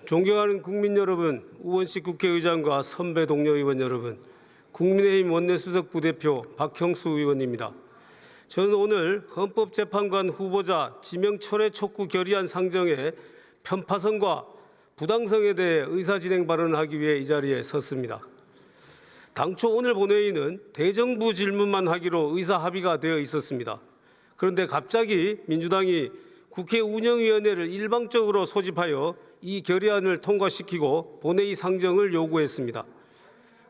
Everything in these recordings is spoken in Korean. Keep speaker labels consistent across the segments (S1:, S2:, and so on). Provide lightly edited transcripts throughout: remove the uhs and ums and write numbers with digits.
S1: 존경하는 국민 여러분, 우원식 국회의장과 선배 동료 의원 여러분, 국민의힘 원내수석 부대표 박형수 의원입니다. 저는 오늘 헌법재판관 후보자 지명 철회 촉구 결의안 상정의 편파성과 부당성에 대해 의사진행 발언을 하기 위해 이 자리에 섰습니다. 당초 오늘 본회의는 대정부 질문만 하기로 의사합의가 되어 있었습니다. 그런데 갑자기 민주당이 국회 운영위원회를 일방적으로 소집하여 이 결의안을 통과시키고 본회의 상정을 요구했습니다.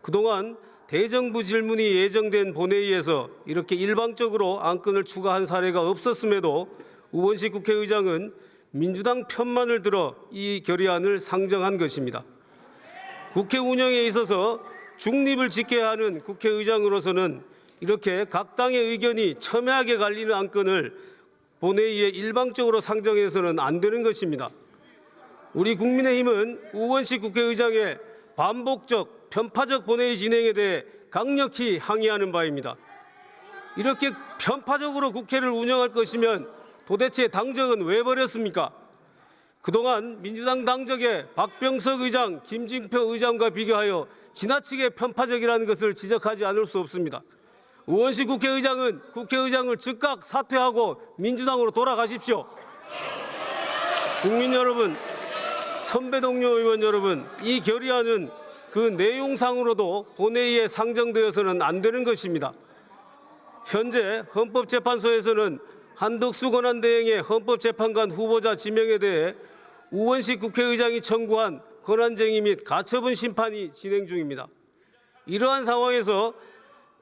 S1: 그동안 대정부 질문이 예정된 본회의에서 이렇게 일방적으로 안건을 추가한 사례가 없었음에도 우원식 국회의장은 민주당 편만을 들어 이 결의안을 상정한 것입니다. 국회 운영에 있어서 중립을 지켜야 하는 국회의장으로서는 이렇게 각 당의 의견이 첨예하게 갈리는 안건을 본회의에 일방적으로 상정해서는 안 되는 것입니다. 우리 국민의힘은 우원식 국회의장의 반복적, 편파적 본회의 진행에 대해 강력히 항의하는 바입니다. 이렇게 편파적으로 국회를 운영할 것이면 도대체 당적은 왜 버렸습니까? 그동안 민주당 당적의 박병석 의장, 김진표 의장과 비교하여 지나치게 편파적이라는 것을 지적하지 않을 수 없습니다. 우원식 국회의장은 국회의장을 즉각 사퇴하고 민주당으로 돌아가십시오. 국민 여러분, 선배 동료 의원 여러분, 이 결의안은 그 내용상으로도 본회의에 상정되어서는 안 되는 것입니다. 현재 헌법재판소에서는 한덕수 권한대행의 헌법재판관 후보자 지명에 대해 우원식 국회의장이 청구한 권한쟁의 및 가처분 심판이 진행 중입니다. 이러한 상황에서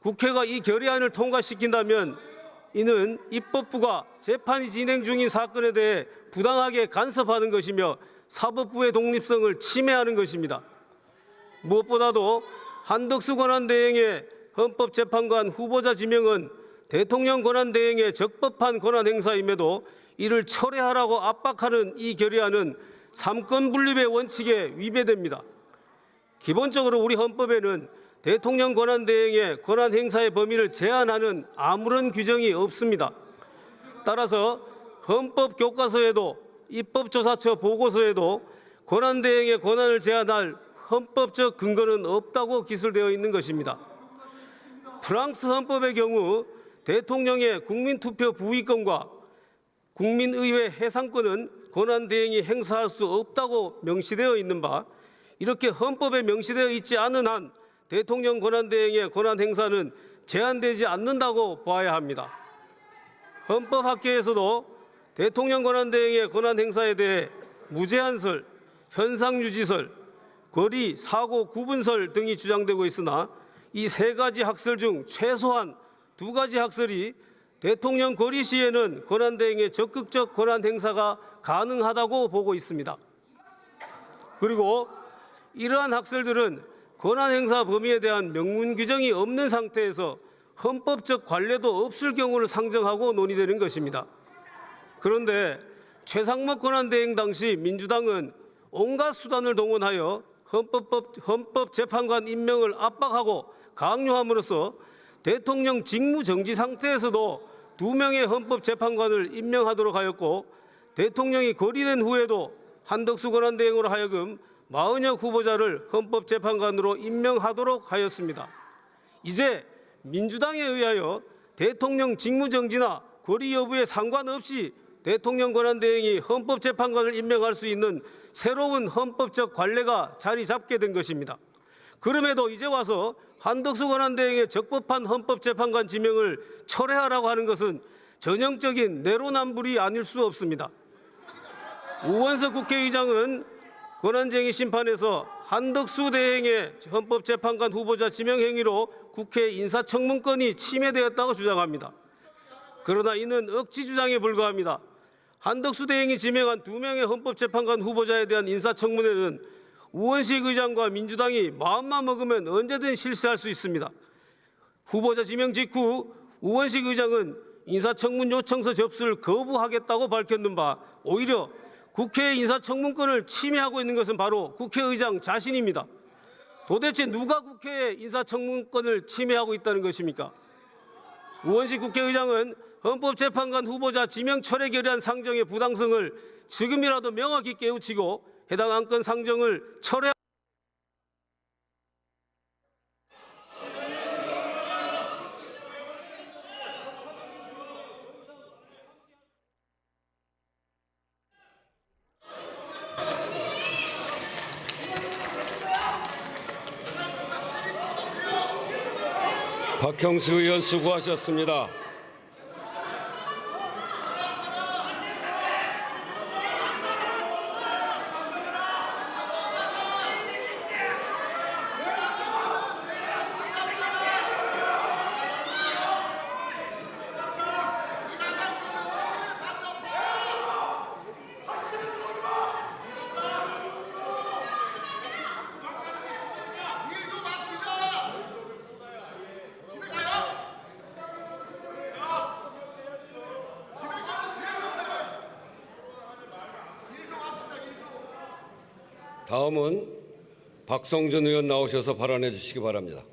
S1: 국회가 이 결의안을 통과시킨다면 이는 입법부가 재판이 진행 중인 사건에 대해 부당하게 간섭하는 것이며 사법부의 독립성을 침해하는 것입니다. 무엇보다도 한덕수 권한대행의 헌법재판관 후보자 지명은 대통령 권한대행의 적법한 권한행사임에도 이를 철회하라고 압박하는 이 결의안은 삼권 분립의 원칙에 위배됩니다. 기본적으로 우리 헌법에는 대통령 권한대행의 권한행사의 범위를 제한하는 아무런 규정이 없습니다. 따라서 헌법교과서에도 입법조사처 보고서에도 권한대행의 권한을 제한할 헌법적 근거는 없다고 기술되어 있는 것입니다. 프랑스 헌법의 경우 대통령의 국민투표 부의권과 국민의회 해상권은 권한대행이 행사할 수 없다고 명시되어 있는 바, 이렇게 헌법에 명시되어 있지 않은 한 대통령 권한대행의 권한 행사는 제한되지 않는다고 봐야 합니다. 헌법학계에서도 대통령 권한대행의 권한 행사에 대해 무제한설, 현상유지설, 거리, 사고, 구분설 등이 주장되고 있으나 이 세 가지 학설 중 최소한 두 가지 학설이 대통령 거리 시에는 권한대행의 적극적 권한 행사가 가능하다고 보고 있습니다. 그리고 이러한 학설들은 권한 행사 범위에 대한 명문 규정이 없는 상태에서 헌법적 관례도 없을 경우를 상정하고 논의되는 것입니다. 그런데 최상목 권한대행 당시 민주당은 온갖 수단을 동원하여 헌법재판관 임명을 압박하고 강요함으로써 대통령 직무정지 상태에서도 2명의 헌법재판관을 임명하도록 하였고, 대통령이 거리된 후에도 한덕수 권한대행으로 하여금 40여 후보자를 헌법재판관으로 임명하도록 하였습니다. 이제 민주당에 의하여 대통령 직무정지나 거리 여부에 상관없이 대통령 권한대행이 헌법재판관을 임명할 수 있는 새로운 헌법적 관례가 자리 잡게 된 것입니다. 그럼에도 이제 와서 한덕수 권한대행의 적법한 헌법재판관 지명을 철회하라고 하는 것은 전형적인 내로남불이 아닐 수 없습니다. 우원석 국회의장은 권한쟁의 심판에서 한덕수 대행의 헌법재판관 후보자 지명 행위로 국회 인사청문권이 침해되었다고 주장합니다. 그러나 이는 억지 주장에 불과합니다. 한덕수 대행이 지명한 2명의 헌법재판관 후보자에 대한 인사청문회는 우원식 의장과 민주당이 마음만 먹으면 언제든 실시할 수 있습니다. 후보자 지명 직후 우원식 의장은 인사청문 요청서 접수를 거부하겠다고 밝혔는 바, 오히려 국회의 인사청문권을 침해하고 있는 것은 바로 국회의장 자신입니다. 도대체 누가 국회의 인사청문권을 침해하고 있다는 것입니까? 우원식 국회의장은 헌법재판관 후보자 지명 철회 결의안 상정의 부당성을 지금이라도 명확히 깨우치고 해당 안건 상정을 철회.
S2: 박형수 의원 수고하셨습니다. 다음은 박성준 의원 나오셔서 발언해 주시기 바랍니다.